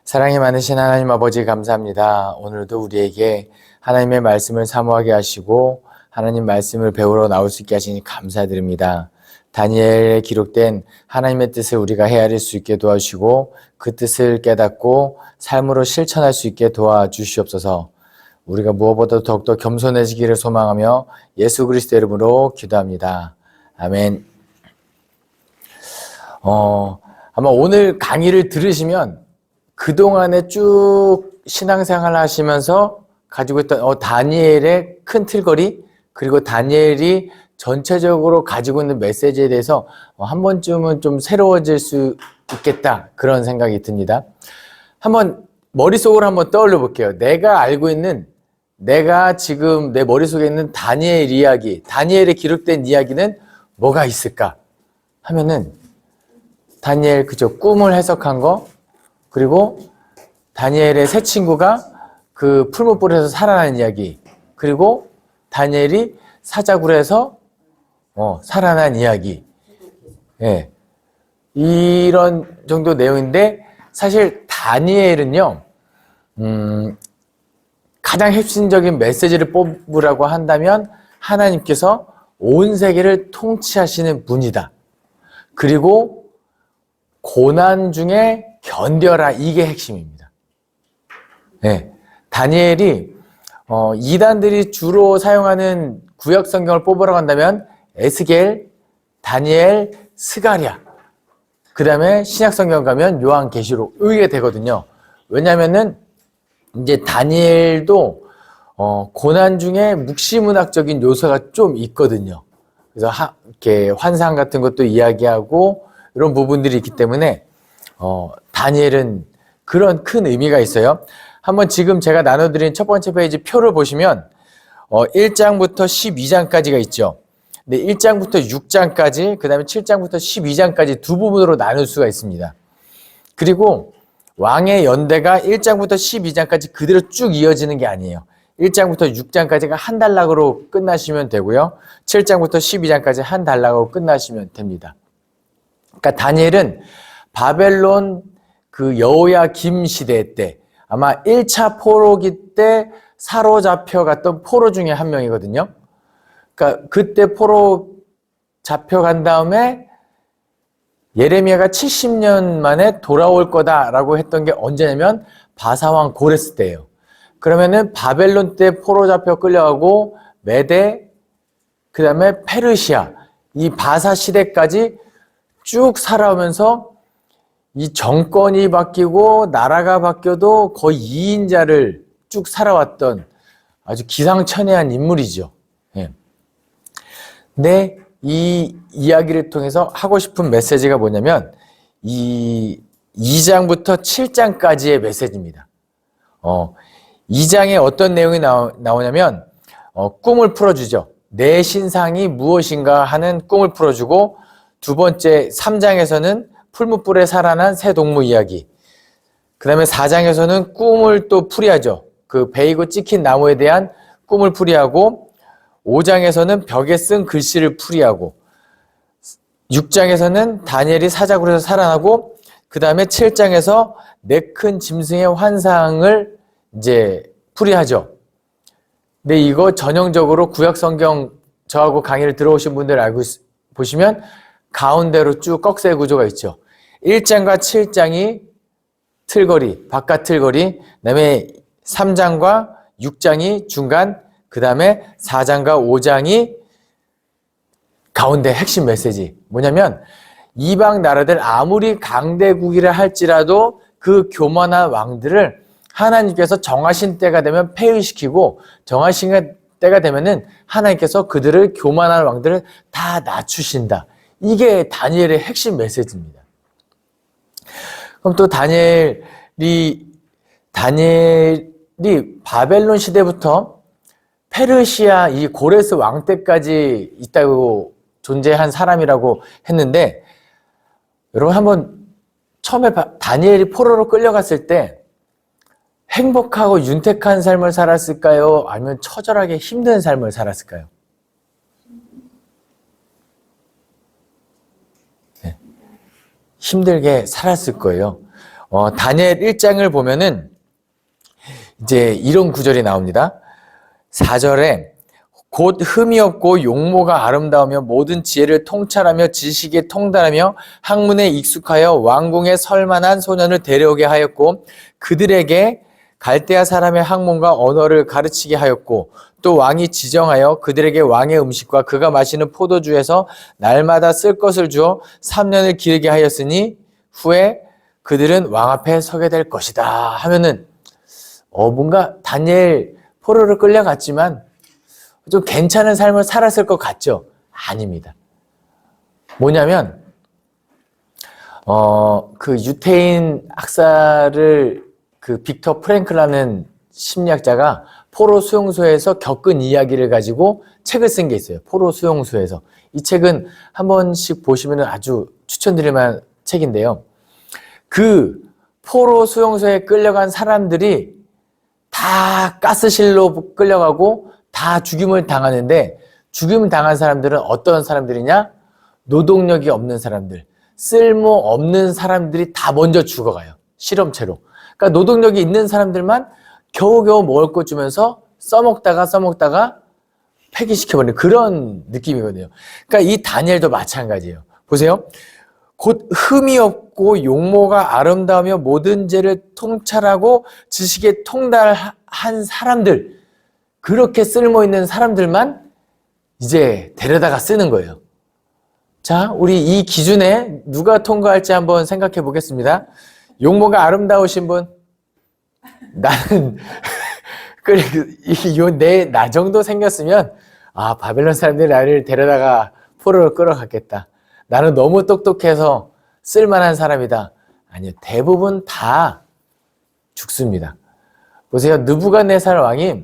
사랑이 많으신 하나님 아버지 감사합니다. 오늘도 우리에게 하나님의 말씀을 사모하게 하시고 하나님 말씀을 배우러 나올 수 있게 하시니 감사드립니다. 다니엘에 기록된 하나님의 뜻을 우리가 헤아릴 수 있게 도와주시고 그 뜻을 깨닫고 삶으로 실천할 수 있게 도와주시옵소서. 우리가 무엇보다도 더욱더 겸손해지기를 소망하며 예수 그리스도의 이름으로 기도합니다. 아멘. 아마 오늘 강의를 들으시면 그동안에 쭉 신앙생활 하시면서 가지고 있던 다니엘의 큰 틀거리, 그리고 다니엘이 전체적으로 가지고 있는 메시지에 대해서 한 번쯤은 좀 새로워질 수 있겠다, 그런 생각이 듭니다. 한번 머릿속으로 한번 떠올려 볼게요. 내가 지금 내 머릿속에 있는 다니엘 이야기, 다니엘에 기록된 이야기는 뭐가 있을까 하면은 다니엘 그저 꿈을 해석한 거, 그리고 다니엘의 새 친구가 그 풀무불에서 살아난 이야기, 그리고 다니엘이 사자굴에서 살아난 이야기, 예, 이런 정도 내용인데, 사실 다니엘은요 가장 핵심적인 메시지를 뽑으라고 한다면 하나님께서 온 세계를 통치하시는 분이다, 그리고 고난 중에 견뎌라, 이게 핵심입니다. 네, 다니엘이 이단들이 주로 사용하는 구약 성경을 뽑으라고 한다면 에스겔, 다니엘, 스가랴, 그 다음에 신약 성경 가면 요한계시록, 이게 되거든요. 왜냐하면은 이제 다니엘도 고난 중에 묵시문학적인 요소가 좀 있거든요. 그래서 이렇게 환상 같은 것도 이야기하고 이런 부분들이 있기 때문에 다니엘은 그런 큰 의미가 있어요. 한번 지금 제가 나눠드린 첫 번째 페이지 표를 보시면 1장부터 12장까지가 있죠. 근데 1장부터 6장까지, 그 다음에 7장부터 12장까지 두 부분으로 나눌 수가 있습니다. 그리고 왕의 연대가 1장부터 12장까지 그대로 쭉 이어지는 게 아니에요. 1장부터 6장까지가 한 단락으로 끝나시면 되고요. 7장부터 12장까지 한 단락으로 끝나시면 됩니다. 그러니까 다니엘은 바벨론 그 여호야김 시대 때, 아마 1차 포로기 때 사로잡혀 갔던 포로 중에 한 명이거든요. 그러니까 그때 포로 잡혀간 다음에 예레미야가 70년 만에 돌아올 거다라고 했던 게 언제냐면 바사왕 고레스 때예요. 그러면은 바벨론 때 포로 잡혀 끌려가고 메데, 그 다음에 페르시아, 이 바사 시대까지 쭉 살아오면서 이 정권이 바뀌고 나라가 바뀌어도 거의 2인자를 쭉 살아왔던 아주 기상천외한 인물이죠. 예. 근데 이 이야기를 통해서 하고 싶은 메시지가 뭐냐면 이 2장부터 7장까지의 메시지입니다. 2장에 어떤 내용이 나오냐면 꿈을 풀어주죠. 내 신상이 무엇인가 하는 꿈을 풀어주고, 두 번째 3장에서는 풀무불에 살아난 새 동무 이야기, 그 다음에 4장에서는 꿈을 또 풀이하죠. 그 베이고 찍힌 나무에 대한 꿈을 풀이하고, 5장에서는 벽에 쓴 글씨를 풀이하고, 6장에서는 다니엘이 사자굴에서 살아나고, 그 다음에 7장에서 내 큰 짐승의 환상을 이제 풀이하죠. 근데 이거 전형적으로 구약 성경 저하고 강의를 들어오신 분들 알고 보시면 가운데로 쭉 꺽쇠 구조가 있죠. 1장과 7장이 틀거리, 바깥 틀거리, 그 다음에 3장과 6장이 중간, 그 다음에 4장과 5장이 가운데 핵심 메시지. 뭐냐면 이방 나라들 아무리 강대국이라 할지라도 그 교만한 왕들을 하나님께서 정하신 때가 되면 폐위시키고, 정하신 때가 되면은 하나님께서 그들을, 교만한 왕들을 다 낮추신다. 이게 다니엘의 핵심 메시지입니다. 그럼 또 다니엘이 바벨론 시대부터 페르시아 이 고레스 왕 때까지 있다고 존재한 사람이라고 했는데, 여러분 한번 처음에 다니엘이 포로로 끌려갔을 때 행복하고 윤택한 삶을 살았을까요? 아니면 처절하게 힘든 삶을 살았을까요? 힘들게 살았을 거예요. 다니엘 1장을 보면은 이제 이런 구절이 나옵니다. 4절에 곧 흠이 없고 용모가 아름다우며 모든 지혜를 통찰하며 지식에 통달하며 학문에 익숙하여 왕궁에 설만한 소년을 데려오게 하였고 그들에게 갈대아 사람의 학문과 언어를 가르치게 하였고 또 왕이 지정하여 그들에게 왕의 음식과 그가 마시는 포도주에서 날마다 쓸 것을 주어 3년을 기르게 하였으니 후에 그들은 왕 앞에 서게 될 것이다 하면은 뭔가 다니엘 포로로 끌려갔지만 좀 괜찮은 삶을 살았을 것 같죠? 아닙니다. 뭐냐면 그 유태인 학살을 그 빅터 프랭클라는 심리학자가 포로 수용소에서 겪은 이야기를 가지고 책을 쓴 게 있어요. 포로 수용소에서. 이 책은 한 번씩 보시면 아주 추천드릴 만한 책인데요. 그 포로 수용소에 끌려간 사람들이 다 가스실로 끌려가고 다 죽임을 당하는데 죽임을 당한 사람들은 어떤 사람들이냐? 노동력이 없는 사람들, 쓸모없는 사람들이 다 먼저 죽어가요. 실험체로. 그러니까 노동력이 있는 사람들만 겨우겨우 먹을 것 주면서 써먹다가 폐기시켜버리는 그런 느낌이거든요. 그러니까 이 다니엘도 마찬가지예요. 보세요. 곧 흠이 없고 용모가 아름다우며 모든 죄를 통찰하고 지식에 통달한 사람들, 그렇게 쓸모있는 사람들만 이제 데려다가 쓰는 거예요. 자, 우리 이 기준에 누가 통과할지 한번 생각해 보겠습니다. 용모가 아름다우신 분? 나는 나 정도 생겼으면 바벨론 사람들이 나를 데려다가 포로로 끌어갔겠다. 나는 너무 똑똑해서 쓸만한 사람이다. 아니요, 대부분 다 죽습니다. 보세요, 느부갓네살 왕이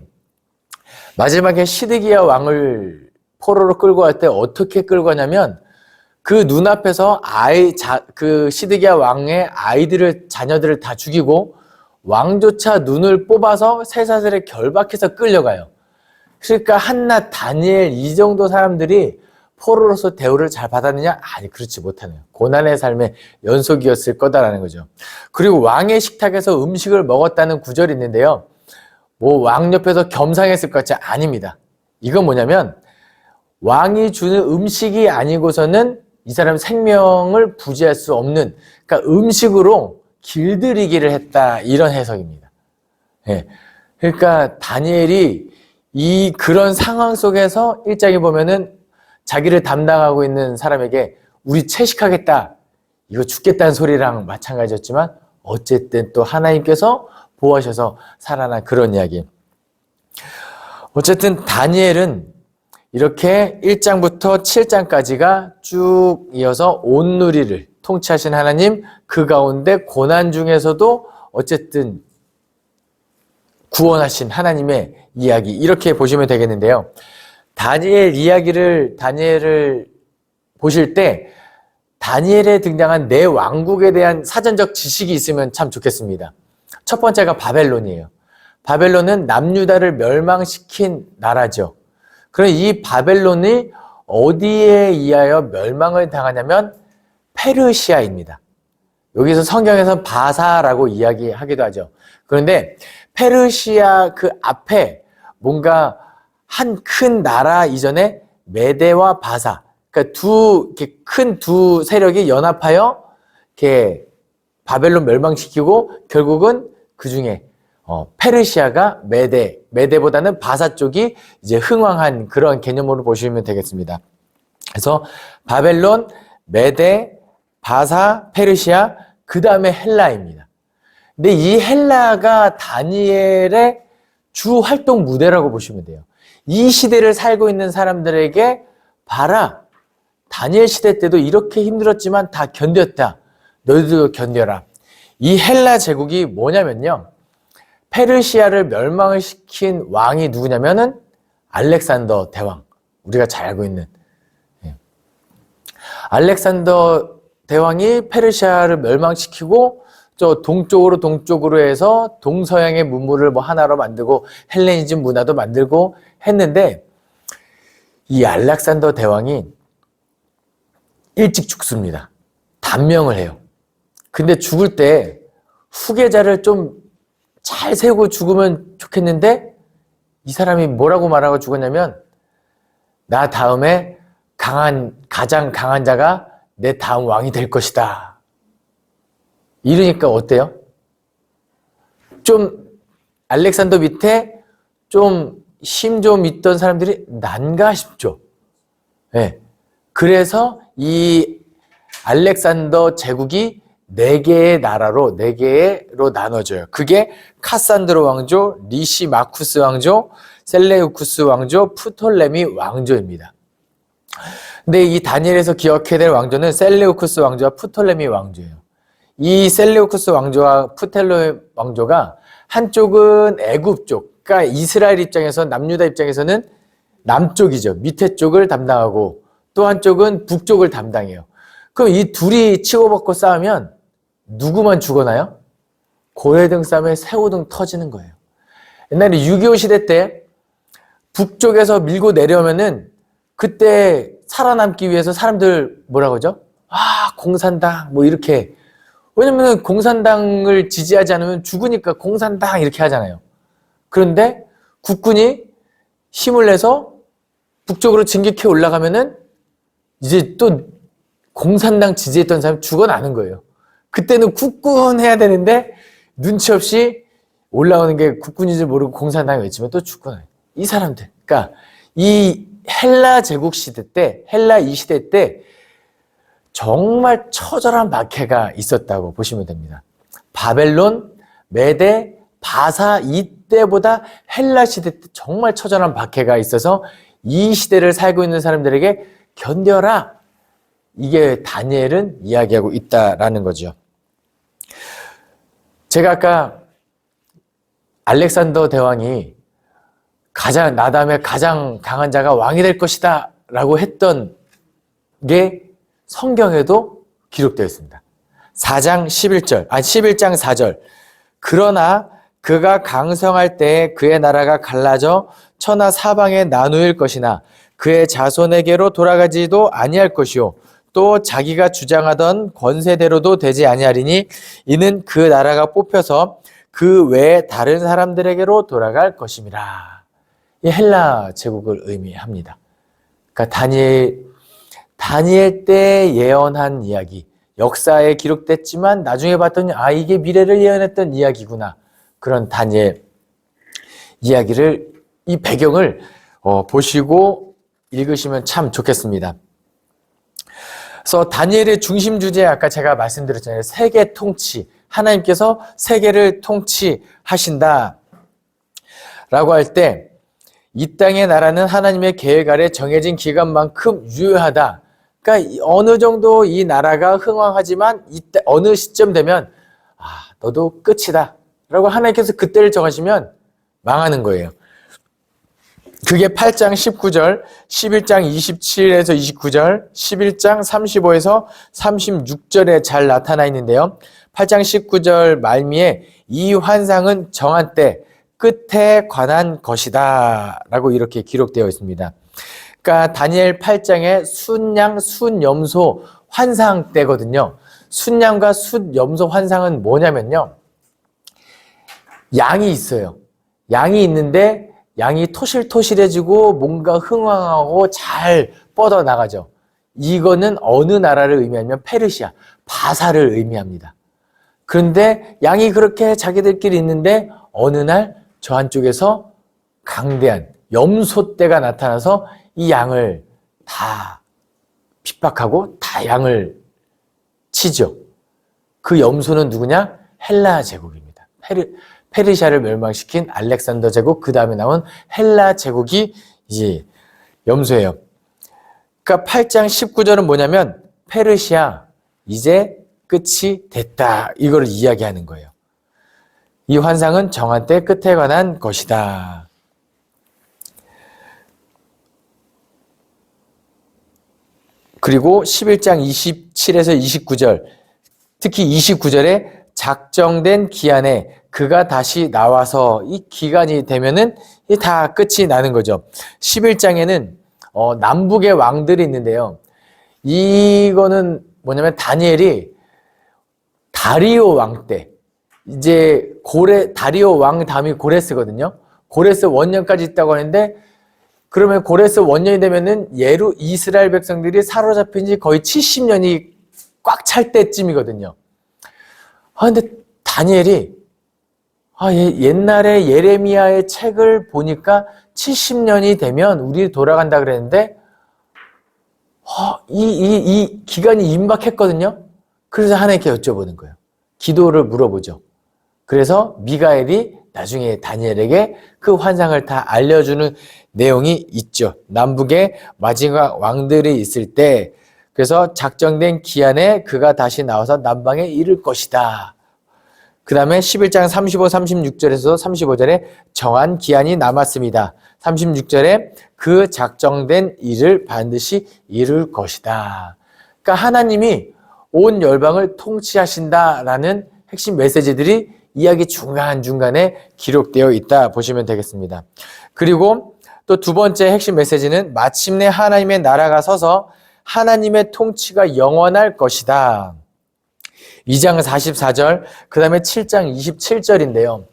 마지막에 시드기야 왕을 포로로 끌고 갈 때 어떻게 끌고 가냐면 그 눈앞에서 그 시드기야 왕의 자녀들을 다 죽이고 왕조차 눈을 뽑아서 쇠사슬에 결박해서 끌려가요. 그러니까 한낱 다니엘 이 정도 사람들이 포로로서 대우를 잘 받았느냐? 아니, 그렇지 못하네요. 고난의 삶의 연속이었을 거다라는 거죠. 그리고 왕의 식탁에서 음식을 먹었다는 구절이 있는데요. 왕 옆에서 겸상했을 것 같지? 아닙니다. 이건 뭐냐면 왕이 주는 음식이 아니고서는 이 사람 생명을 부지할 수 없는, 그러니까 음식으로 길들이기를 했다, 이런 해석입니다. 예. 그러니까 다니엘이 그런 상황 속에서 1장에 보면은 자기를 담당하고 있는 사람에게 우리 채식하겠다, 이거 죽겠다는 소리랑 마찬가지였지만 어쨌든 또 하나님께서 보호하셔서 살아난 그런 이야기. 어쨌든 다니엘은 이렇게 1장부터 7장까지가 쭉 이어서 온누리를 통치하신 하나님, 그 가운데 고난 중에서도 어쨌든 구원하신 하나님의 이야기, 이렇게 보시면 되겠는데요. 다니엘을 보실 때 다니엘에 등장한 네 왕국에 대한 사전적 지식이 있으면 참 좋겠습니다. 첫 번째가 바벨론이에요. 바벨론은 남유다를 멸망시킨 나라죠. 그럼 이 바벨론이 어디에 의하여 멸망을 당하냐면 페르시아입니다. 여기서 성경에서 바사라고 이야기하기도 하죠. 그런데 페르시아 그 앞에 뭔가 한 큰 나라 이전에 메대와 바사, 그러니까 큰 두 세력이 연합하여 이렇게 바벨론 멸망시키고 결국은 그 중에 페르시아가 메대보다는 바사 쪽이 이제 흥왕한 그런 개념으로 보시면 되겠습니다. 그래서 바벨론, 메대, 바사, 페르시아, 그 다음에 헬라입니다. 근데 이 헬라가 다니엘의 주 활동 무대라고 보시면 돼요. 이 시대를 살고 있는 사람들에게 봐라, 다니엘 시대 때도 이렇게 힘들었지만 다 견뎠다. 너희도 견뎌라. 이 헬라 제국이 뭐냐면요, 페르시아를 멸망을 시킨 왕이 누구냐면은 알렉산더 대왕, 우리가 잘 알고 있는 알렉산더 대왕이 페르시아를 멸망시키고 저 동쪽으로 해서 동서양의 문물을 하나로 만들고 헬레니즘 문화도 만들고 했는데 이 알렉산더 대왕이 일찍 죽습니다. 단명을 해요. 근데 죽을 때 후계자를 좀 잘 세우고 죽으면 좋겠는데 이 사람이 뭐라고 말하고 죽었냐면 나 다음에 가장 강한 자가 내 다음 왕이 될 것이다. 이러니까 어때요? 좀 알렉산더 밑에 좀 힘 좀 있던 사람들이 난가 싶죠. 네. 그래서 이 알렉산더 제국이 4개의 나라로, 4개로 나눠져요. 그게 카산드로 왕조, 리시마쿠스 왕조, 셀레우쿠스 왕조, 프톨레미 왕조입니다. 근데 이 다니엘에서 기억해야 될 왕조는 셀레우쿠스 왕조와 프톨레미 왕조예요. 이 셀레우쿠스 왕조와 프톨레미 왕조가 한쪽은 애굽 쪽, 그러니까 이스라엘 입장에서 남유다 입장에서는 남쪽이죠. 밑에 쪽을 담당하고 또 한쪽은 북쪽을 담당해요. 그럼 이 둘이 치고받고 싸우면 누구만 죽어나요? 고래등 싸움에 새우등 터지는 거예요. 옛날에 6.25 시대 때 북쪽에서 밀고 내려오면은 그때 살아남기 위해서 사람들 뭐라고 하죠? 공산당 뭐 이렇게. 왜냐면 공산당을 지지하지 않으면 죽으니까 공산당 이렇게 하잖아요. 그런데 국군이 힘을 내서 북쪽으로 진격해 올라가면은 이제 또 공산당 지지했던 사람이 죽어나는 거예요. 그때는 국군 해야 되는데 눈치 없이 올라오는 게 국군인 줄 모르고 공산당이 외치면 또 죽어나요. 이 사람들. 그러니까 이 헬라 제국 시대 때, 헬라 이 시대 때 정말 처절한 박해가 있었다고 보시면 됩니다. 바벨론, 메데, 바사 이때보다 헬라 시대 때 정말 처절한 박해가 있어서 이 시대를 살고 있는 사람들에게 견뎌라. 이게 다니엘은 이야기하고 있다라는 거죠. 제가 아까 알렉산더 대왕이 나 다음에 가장 강한 자가 왕이 될 것이다 라고 했던 게 성경에도 기록되어 있습니다. 11장 4절. 그러나 그가 강성할 때에 그의 나라가 갈라져 천하 사방에 나누일 것이나 그의 자손에게로 돌아가지도 아니할 것이요 또 자기가 주장하던 권세대로도 되지 아니하리니 이는 그 나라가 뽑혀서 그 외에 다른 사람들에게로 돌아갈 것임이라. 이 헬라 제국을 의미합니다. 그러니까 다니엘 때 예언한 이야기, 역사에 기록됐지만 나중에 봤더니 이게 미래를 예언했던 이야기구나. 그런 다니엘 이야기를 이 배경을 보시고 읽으시면 참 좋겠습니다. 그래서 다니엘의 중심 주제 아까 제가 말씀드렸잖아요. 세계 통치. 하나님께서 세계를 통치하신다. 라고 할 때 이 땅의 나라는 하나님의 계획 아래 정해진 기간만큼 유효하다. 그러니까 어느 정도 이 나라가 흥왕하지만 이때 어느 시점 되면 너도 끝이다. 라고 하나님께서 그때를 정하시면 망하는 거예요. 그게 8장 19절, 11장 27에서 29절, 11장 35에서 36절에 잘 나타나 있는데요. 8장 19절 말미에 이 환상은 정한 때 끝에 관한 것이다 라고 이렇게 기록되어 있습니다. 그러니까 다니엘 8장에 순양, 순염소 환상 때거든요. 순양과 순염소 환상은 뭐냐면요. 양이 있어요. 양이 있는데 양이 토실토실해지고 뭔가 흥왕하고 잘 뻗어나가죠. 이거는 어느 나라를 의미하면 페르시아, 바사를 의미합니다. 그런데 양이 그렇게 자기들끼리 있는데 어느 날 저 한쪽에서 강대한 염소떼가 나타나서 이 양을 다 핍박하고 다 양을 치죠. 그 염소는 누구냐? 헬라 제국입니다. 페르시아를 멸망시킨 알렉산더 제국, 그 다음에 나온 헬라 제국이 이제 염소예요. 그러니까 8장 19절은 뭐냐면 페르시아 이제 끝이 됐다. 이걸 이야기하는 거예요. 이 환상은 정한 때 끝에 관한 것이다. 그리고 11장 27에서 29절, 특히 29절에 작정된 기한에 그가 다시 나와서 이 기간이 되면은 다 끝이 나는 거죠. 11장에는 남북의 왕들이 있는데요. 이거는 뭐냐면 다니엘이 다리오 왕 때, 이제 다리오 왕 다음이 고레스거든요. 고레스 원년까지 있다고 하는데, 그러면 고레스 원년이 되면은 이스라엘 백성들이 사로잡힌 지 거의 70년이 꽉 찰 때쯤이거든요. 근데 다니엘이 옛날에 예레미야의 책을 보니까 70년이 되면 우리 돌아간다 그랬는데, 이 기간이 임박했거든요. 그래서 하나님께 여쭤보는 거예요. 기도를 물어보죠. 그래서 미가엘이 나중에 다니엘에게 그 환상을 다 알려주는 내용이 있죠. 남북에 마지막 왕들이 있을 때, 그래서 작정된 기한에 그가 다시 나와서 남방에 이를 것이다. 그 다음에 11장 35, 36절에서 35절에 정한 기한이 남았습니다. 36절에 그 작정된 일을 반드시 이룰 것이다. 그러니까 하나님이 온 열방을 통치하신다라는 핵심 메시지들이 이야기 중간중간에 기록되어 있다 보시면 되겠습니다. 그리고 또 두 번째 핵심 메시지는 마침내 하나님의 나라가 서서 하나님의 통치가 영원할 것이다. 2장 44절, 그 다음에 7장 27절인데요.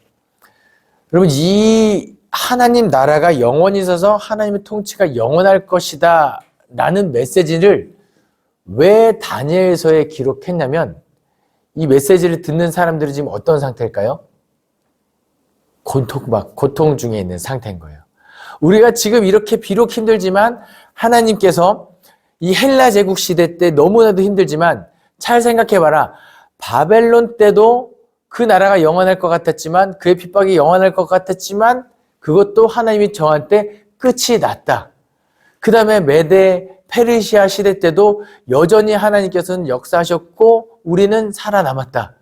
여러분, 이 하나님 나라가 영원히 서서 하나님의 통치가 영원할 것이다 라는 메시지를 왜 다니엘서에 기록했냐면, 이 메시지를 듣는 사람들이 지금 어떤 상태일까요? 고통 중에 있는 상태인 거예요. 우리가 지금 이렇게 비록 힘들지만 하나님께서 이 헬라 제국 시대 때 너무나도 힘들지만 잘 생각해봐라. 바벨론 때도 그 나라가 영원할 것 같았지만, 그의 핍박이 영원할 것 같았지만 그것도 하나님이 정할 때 끝이 났다. 그 다음에 메데 페르시아 시대 때도 여전히 하나님께서는 역사하셨고 우리는 살아남았다.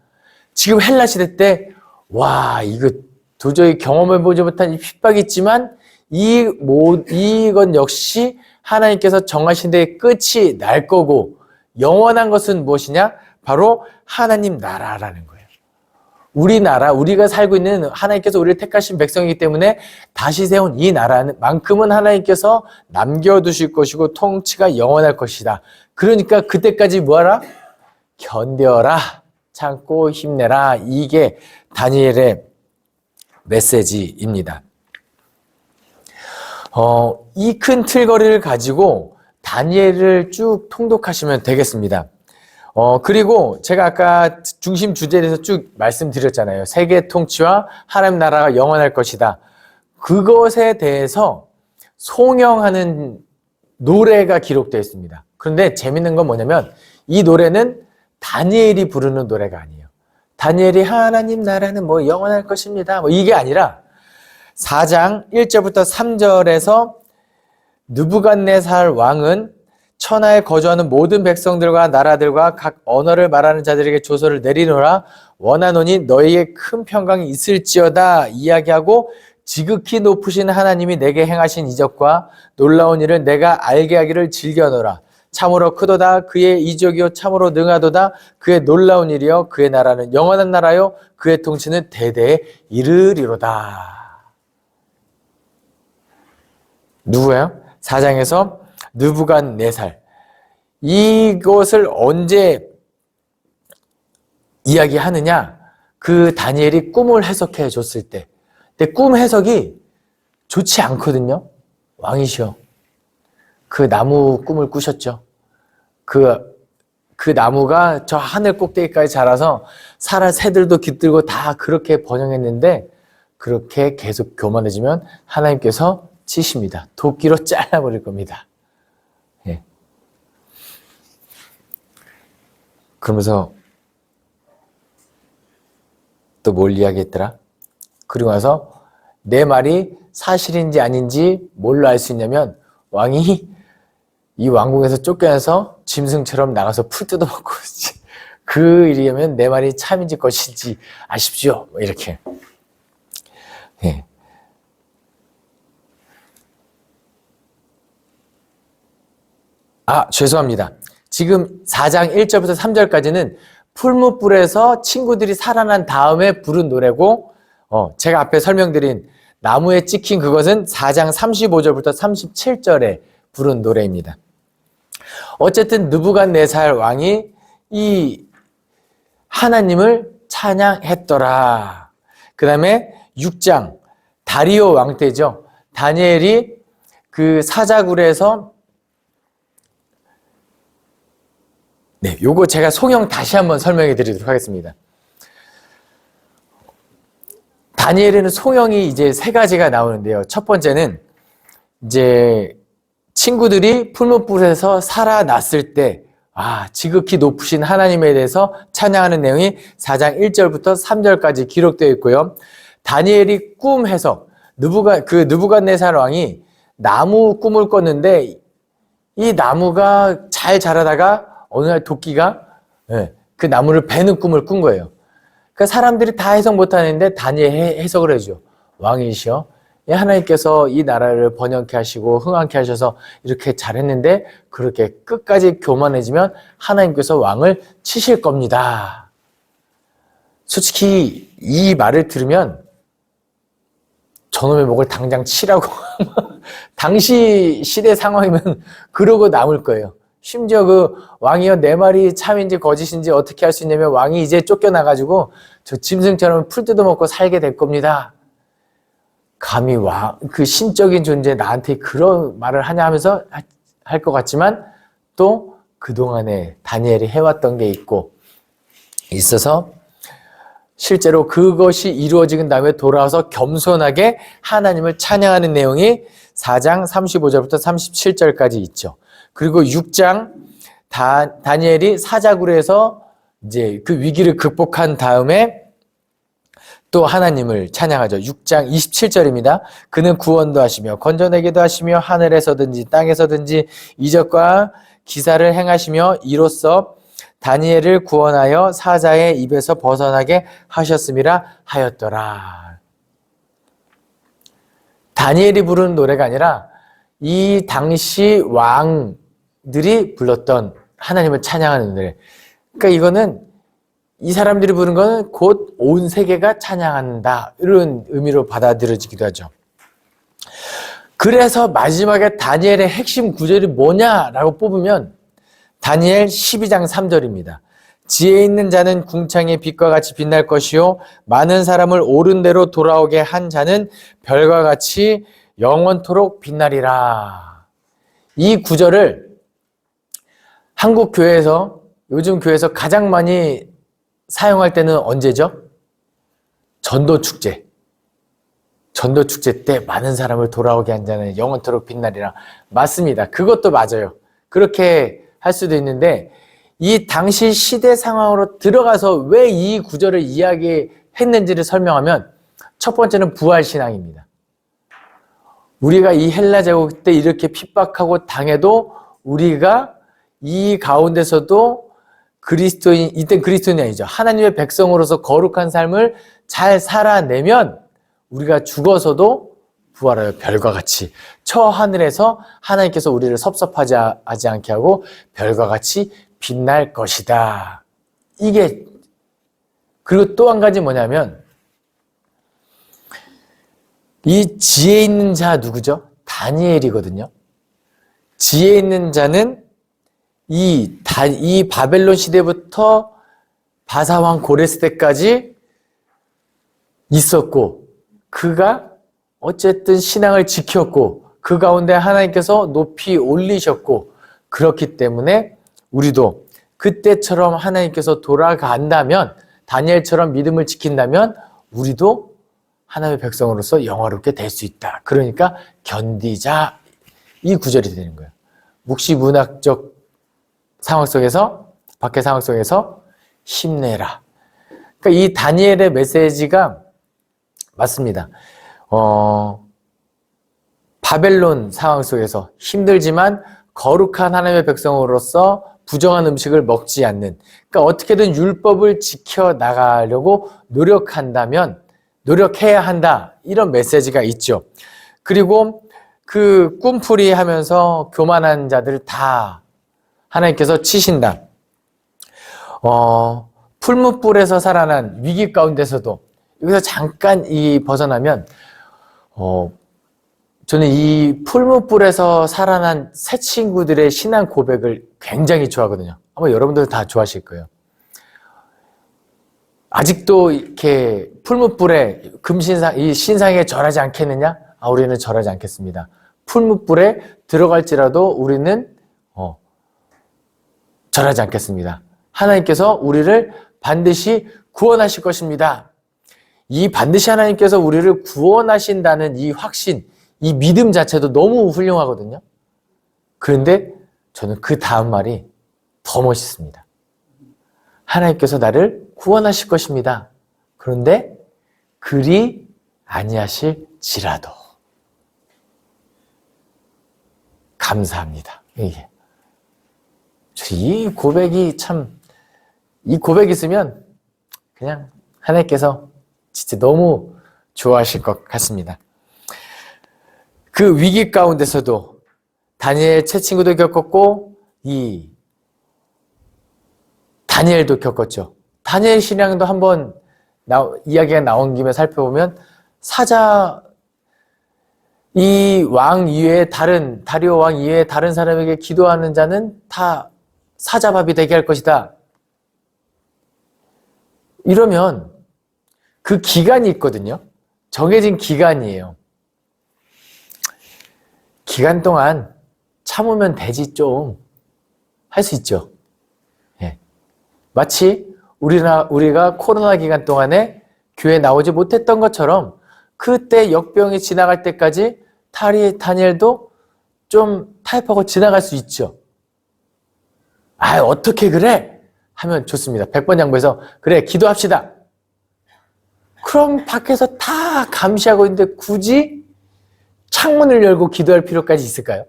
지금 헬라 시대 때 이거 도저히 경험해보지 못한 이 핍박이 있지만 이건 역시 하나님께서 정하신 데에 끝이 날 거고, 영원한 것은 무엇이냐? 바로 하나님 나라라는 거예요. 우리나라, 우리가 살고 있는, 하나님께서 우리를 택하신 백성이기 때문에 다시 세운 이 나라만큼은 하나님께서 남겨두실 것이고 통치가 영원할 것이다. 그러니까 그때까지 뭐하라? 견뎌라, 참고 힘내라. 이게 다니엘의 메시지입니다. 이 큰 틀거리를 가지고 다니엘을 쭉 통독하시면 되겠습니다. 그리고 제가 아까 중심 주제에 대해서 쭉 말씀드렸잖아요. 세계 통치와 하나님 나라가 영원할 것이다. 그것에 대해서 송영하는 노래가 기록되어 있습니다. 그런데 재밌는 건 뭐냐면 이 노래는 다니엘이 부르는 노래가 아니에요. 다니엘이 하나님 나라는 뭐 영원할 것입니다. 뭐 이게 아니라 4장 1절부터 3절에서 느부갓네살 왕은 천하에 거주하는 모든 백성들과 나라들과 각 언어를 말하는 자들에게 조서를 내리노라. 원하노니 너희에게 큰 평강이 있을지어다 이야기하고, 지극히 높으신 하나님이 내게 행하신 이적과 놀라운 일을 내가 알게 하기를 즐겨노라. 참으로 크도다. 그의 이적이요 참으로 능하도다. 그의 놀라운 일이요 그의 나라는 영원한 나라요 그의 통치는 대대에 이르리로다. 누구예요? 4장에서 느부갓네살. 이것을 언제 이야기하느냐? 그 다니엘이 꿈을 해석해 줬을 때. 근데 꿈 해석이 좋지 않거든요. 왕이시여, 그 나무 꿈을 꾸셨죠. 그 나무가 저 하늘 꼭대기까지 자라서 살아 새들도 깃들고 다 그렇게 번영했는데, 그렇게 계속 교만해지면 하나님께서 치십니다. 도끼로 잘라버릴 겁니다. 예. 그러면서 또 뭘 이야기했더라? 그리고 나서 내 말이 사실인지 아닌지 뭘로 알 수 있냐면, 왕이 이 왕궁에서 쫓겨나서 짐승처럼 나가서 풀 뜯어먹고 그 일이면 내 말이 참인지 것인지 아십시오. 이렇게. 예. 죄송합니다. 지금 4장 1절부터 3절까지는 풀무불에서 친구들이 살아난 다음에 부른 노래고, 제가 앞에 설명드린 나무에 찍힌 그것은 4장 35절부터 37절에 부른 노래입니다. 어쨌든 느부갓네살 왕이 이 하나님을 찬양했더라. 그 다음에 6장 다리오 왕 때죠. 다니엘이 그 사자굴에서 요거 제가 송영 다시 한번 설명해 드리도록 하겠습니다. 다니엘에는 송영이 이제 세 가지가 나오는데요. 첫 번째는 이제 친구들이 풀무불에서 살아났을 때 지극히 높으신 하나님에 대해서 찬양하는 내용이 4장 1절부터 3절까지 기록되어 있고요. 다니엘이 꿈 해석, 느부갓네살 왕이 나무 꿈을 꿨는데 이 나무가 잘 자라다가 어느 날 도끼가 그 나무를 베는 꿈을 꾼 거예요. 그러니까 사람들이 다 해석 못하는데 다니엘 해석을 해줘. 왕이시여, 하나님께서 이 나라를 번영케 하시고 흥왕케 하셔서 이렇게 잘했는데 그렇게 끝까지 교만해지면 하나님께서 왕을 치실 겁니다. 솔직히 이 말을 들으면 저놈의 목을 당장 치라고 당시 시대 상황이면 그러고 남을 거예요. 심지어 그 왕이여 내 말이 참인지 거짓인지 어떻게 할 수 있냐면 왕이 이제 쫓겨나가지고 저 짐승처럼 풀 뜯어먹고 살게 될 겁니다. 감히 그 신적인 존재 나한테 그런 말을 하냐 하면서 할 것 같지만 또 그동안에 다니엘이 해왔던 게 있어서 실제로 그것이 이루어진 다음에 돌아와서 겸손하게 하나님을 찬양하는 내용이 4장 35절부터 37절까지 있죠. 그리고 6장 다니엘이 사자굴에서 이제 그 위기를 극복한 다음에 또 하나님을 찬양하죠. 6장 27절입니다. 그는 구원도 하시며 건져내기도 하시며 하늘에서든지 땅에서든지 이적과 기사를 행하시며 이로써 다니엘을 구원하여 사자의 입에서 벗어나게 하셨음이라 하였더라. 다니엘이 부르는 노래가 아니라 이 당시 왕들이 불렀던 하나님을 찬양하는 노래. 그러니까 이거는 이 사람들이 부른 거는 곧 온 세계가 찬양한다, 이런 의미로 받아들여지기도 하죠. 그래서 마지막에 다니엘의 핵심 구절이 뭐냐라고 뽑으면 다니엘 12장 3절입니다. 지혜 있는 자는 궁창의 빛과 같이 빛날 것이요 많은 사람을 옳은 대로 돌아오게 한 자는 별과 같이 영원토록 빛나리라. 이 구절을 한국 교회에서, 요즘 교회에서 가장 많이 사용할 때는 언제죠? 전도축제 때 많은 사람을 돌아오게 한 자는 영원토록 빛나리라. 맞습니다. 그것도 맞아요. 그렇게 할 수도 있는데 이 당시 시대 상황으로 들어가서 왜 이 구절을 이야기했는지를 설명하면 첫 번째는 부활신앙입니다. 우리가 이 헬라 제국 때 이렇게 핍박하고 당해도 우리가 이 가운데서도 이땐 그리스도인이 아니죠. 하나님의 백성으로서 거룩한 삶을 잘 살아내면 우리가 죽어서도 부활하여 별과 같이 저 하늘에서 하나님께서 우리를 섭섭하지 않게 하고 별과 같이 빛날 것이다. 이게, 그리고 또 한 가지 뭐냐면 이 지혜 있는 자 누구죠? 다니엘이거든요. 지혜 있는 자는 이 바벨론 시대부터 바사왕 고레스 때까지 있었고 그가 어쨌든 신앙을 지켰고 그 가운데 하나님께서 높이 올리셨고 그렇기 때문에 우리도 그때처럼 하나님께서 돌아간다면 다니엘처럼 믿음을 지킨다면 우리도 하나님의 백성으로서 영화롭게 될 수 있다. 그러니까 견디자, 이 구절이 되는 거예요. 묵시문학적 상황 속에서, 밖의 상황 속에서 힘내라. 그러니까 이 다니엘의 메시지가 맞습니다. 바벨론 상황 속에서 힘들지만 거룩한 하나님의 백성으로서 부정한 음식을 먹지 않는, 그러니까 어떻게든 율법을 지켜나가려고 노력해야 한다, 이런 메시지가 있죠. 그리고 그 꿈풀이 하면서 교만한 자들 다 하나님께서 치신다. 풀무불에서 살아난 위기 가운데서도 여기서 잠깐 벗어나면 저는 이 풀무불에서 살아난 새 친구들의 신앙 고백을 굉장히 좋아하거든요. 아마 여러분들 다 좋아하실 거예요. 아직도 이렇게 풀무불에 이 신상에 절하지 않겠느냐? 우리는 절하지 않겠습니다. 풀무불에 들어갈지라도 우리는 절하지 않겠습니다. 하나님께서 우리를 반드시 구원하실 것입니다. 이 반드시 하나님께서 우리를 구원하신다는 이 확신, 이 믿음 자체도 너무 훌륭하거든요. 그런데 저는 그 다음 말이 더 멋있습니다. 하나님께서 나를 구원하실 것입니다. 그런데 그리 아니하실지라도 감사합니다. 이게 이 고백이 참, 이 고백 있으면 그냥 하나님께서 진짜 너무 좋아하실 것 같습니다. 그 위기 가운데서도 다니엘 제 친구도 겪었고 이 다니엘도 겪었죠. 다니엘 신앙도 한번 이야기가 나온 김에 살펴보면 사자 이 왕 이외에 다리오 왕 이외에 다른 사람에게 기도하는 자는 다 사자밥이 되게 할 것이다. 이러면 그 기간이 있거든요. 정해진 기간이에요. 기간 동안 참으면 되지 좀 할 수 있죠. 예. 마치 우리가 코로나 기간 동안에 교회에 나오지 못했던 것처럼 그때 역병이 지나갈 때까지 다니엘도 좀 타협하고 지나갈 수 있죠. 어떻게 그래? 하면 좋습니다. 100번 양보해서 그래 기도합시다. 그럼 밖에서 다 감시하고 있는데 굳이 창문을 열고 기도할 필요까지 있을까요?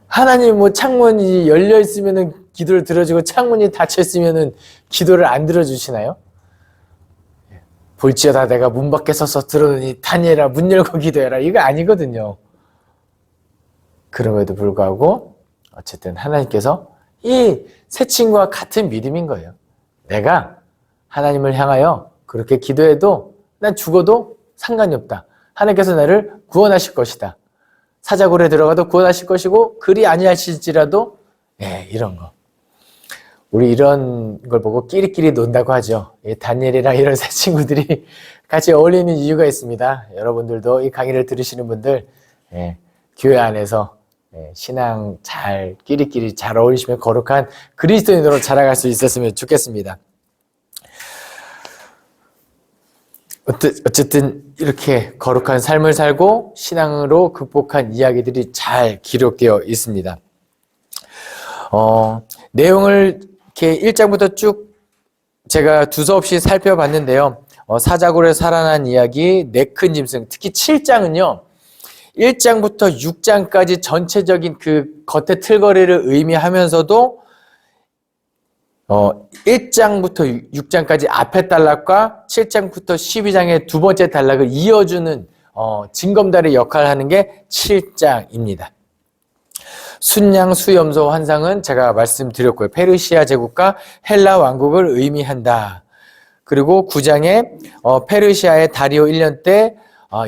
하나님 창문이 열려 있으면은 기도를 들어주고 창문이 닫혀 있으면은 기도를 안 들어주시나요? 볼지어다 내가 문 밖에 서서 들어오니 다니엘아 문 열고 기도해라. 이거 아니거든요. 그럼에도 불구하고 어쨌든 하나님께서 이 새 친구와 같은 믿음인 거예요. 내가 하나님을 향하여 그렇게 기도해도 난 죽어도 상관이 없다. 하나님께서 나를 구원하실 것이다. 사자굴에 들어가도 구원하실 것이고 그리 아니하실지라도 이런 거. 우리 이런 걸 보고 끼리끼리 논다고 하죠. 다니엘이랑 이런 새 친구들이 같이 어울리는 이유가 있습니다. 여러분들도 이 강의를 들으시는 분들 교회 안에서 신앙 잘 끼리끼리 잘 어울리시면 거룩한 그리스도인으로 자라갈 수 있었으면 좋겠습니다. 어쨌든 이렇게 거룩한 삶을 살고 신앙으로 극복한 이야기들이 잘 기록되어 있습니다. 내용을 이렇게 1장부터 쭉 제가 두서없이 살펴봤는데요. 사자굴에 살아난 이야기, 네 큰 짐승, 특히 7장은요. 1장부터 6장까지 전체적인 그 겉의 틀거리를 의미하면서도 1장부터 6장까지 앞의 단락과 7장부터 12장의 두 번째 단락을 이어주는 징검다리 역할을 하는 게 7장입니다. 순양 수염소 환상은 제가 말씀드렸고요. 페르시아 제국과 헬라 왕국을 의미한다. 그리고 9장에 페르시아의 다리오 1년 때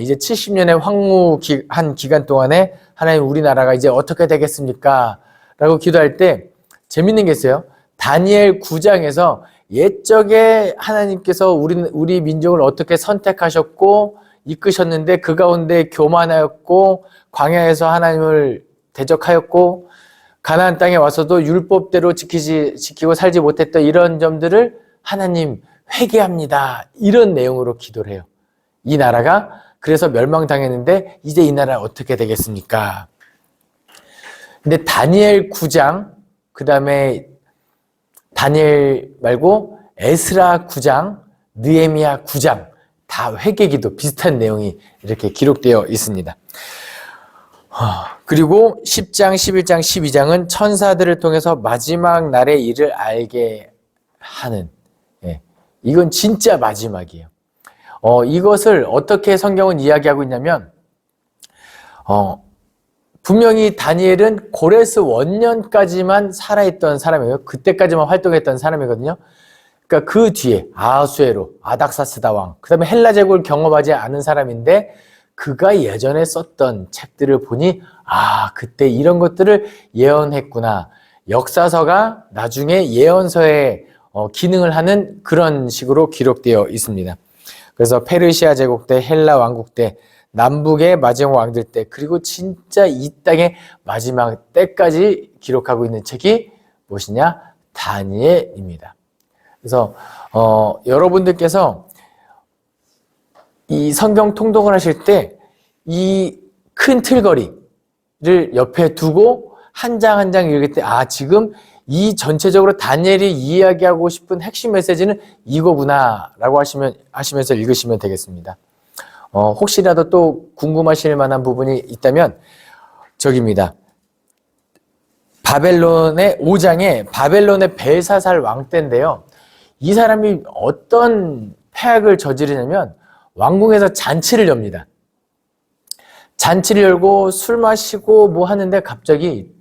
이제 70년의 황무한 기간 동안에 하나님 우리나라가 이제 어떻게 되겠습니까? 라고 기도할 때 재밌는 게 있어요. 다니엘 9장에서 옛적에 하나님께서 우리 민족을 어떻게 선택하셨고 이끄셨는데 그 가운데 교만하였고 광야에서 하나님을 대적하였고 가나안 땅에 와서도 율법대로 지키고 살지 못했던 이런 점들을 하나님 회개합니다. 이런 내용으로 기도를 해요. 이 나라가 그래서 멸망당했는데 이제 이 나라 어떻게 되겠습니까? 근데 다니엘 9장 그 다음에 다니엘 말고 에스라 9장, 느헤미야 9장 다 회개기도 비슷한 내용이 이렇게 기록되어 있습니다. 그리고 10장, 11장, 12장은 천사들을 통해서 마지막 날의 일을 알게 하는 이건 진짜 마지막이에요. 이것을 어떻게 성경은 이야기하고 있냐면 분명히 다니엘은 고레스 원년까지만 살아있던 사람이에요. 그때까지만 활동했던 사람이거든요. 그러니까 그 뒤에 아하수에로, 아닥사스다 왕, 그 다음에 헬라 제국을 경험하지 않은 사람인데 그가 예전에 썼던 책들을 보니 그때 이런 것들을 예언했구나. 역사서가 나중에 예언서에 기능을 하는 그런 식으로 기록되어 있습니다. 그래서 페르시아 제국 때, 헬라 왕국 때, 남북의 마지막 왕들 때, 그리고 진짜 이 땅의 마지막 때까지 기록하고 있는 책이 무엇이냐? 다니엘입니다. 그래서 여러분들께서 이 성경 통독을 하실 때 이 큰 틀거리를 옆에 두고 한 장 한 장 읽을 때 지금 이 전체적으로 다니엘이 이야기하고 싶은 핵심 메시지는 이거구나 라고 하시면서 읽으시면 되겠습니다. 혹시라도 또 궁금하실 만한 부분이 있다면 저기입니다. 바벨론의 5장에 바벨론의 벨사살 왕 때인데요. 이 사람이 어떤 폐악을 저지르냐면 왕궁에서 잔치를 엽니다. 잔치를 열고 술 마시고 뭐 하는데 갑자기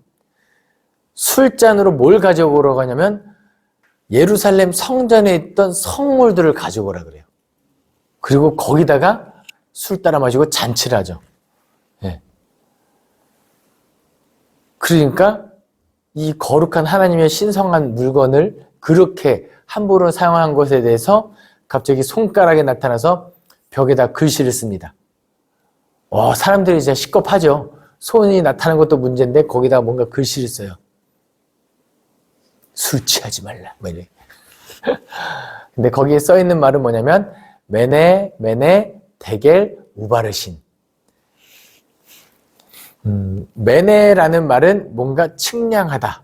술잔으로 뭘 가져오러 가냐면 예루살렘 성전에 있던 성물들을 가져오라 그래요. 그리고 거기다가 술 따라 마시고 잔치를 하죠. 예. 그러니까 이 거룩한 하나님의 신성한 물건을 그렇게 함부로 사용한 것에 대해서 갑자기 손가락에 나타나서 벽에다 글씨를 씁니다. 사람들이 이제 시겁하죠. 손이 나타나는 것도 문제인데 거기다 뭔가 글씨를 써요. 술 취하지 말라. 뭐 이래. 근데 거기에 써 있는 말은 뭐냐면 메네 데겔 우바르신. 메네라는 말은 뭔가 측량하다.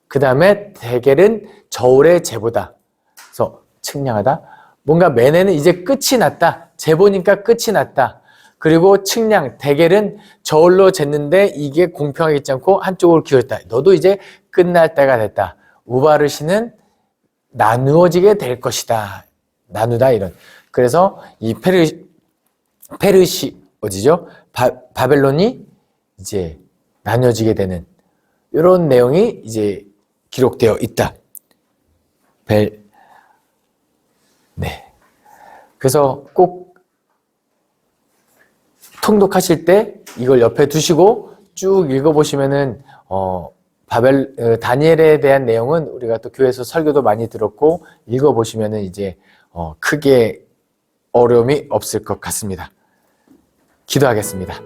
그 다음에 데겔은 저울의 제보다. 그래서 측량하다. 뭔가 메네는 이제 끝이 났다. 재보니까 끝이 났다. 그리고 측량, 데겔은 저울로 쟀는데 이게 공평하게 있지 않고 한쪽으로 기울었다. 너도 이제 끝날 때가 됐다. 우바르시는 나누어지게 될 것이다. 나누다 이런. 그래서 이 바벨론이 이제 나뉘어지게 되는 이런 내용이 이제 기록되어 있다. 그래서 꼭 통독하실 때 이걸 옆에 두시고 쭉 읽어보시면은 다니엘에 대한 내용은 우리가 또 교회에서 설교도 많이 들었고 읽어보시면은 이제 크게 어려움이 없을 것 같습니다. 기도하겠습니다.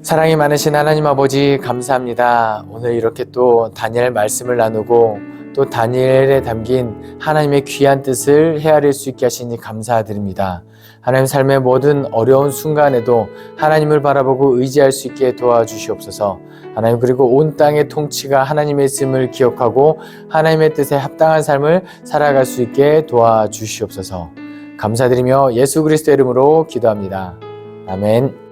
사랑이 많으신 하나님 아버지 감사합니다. 오늘 이렇게 또 다니엘 말씀을 나누고 또 다니엘에 담긴 하나님의 귀한 뜻을 헤아릴 수 있게 하시니 감사드립니다. 하나님 삶의 모든 어려운 순간에도 하나님을 바라보고 의지할 수 있게 도와주시옵소서. 하나님 그리고 온 땅의 통치가 하나님의 있음을 기억하고 하나님의 뜻에 합당한 삶을 살아갈 수 있게 도와주시옵소서. 감사드리며 예수 그리스도의 이름으로 기도합니다. 아멘.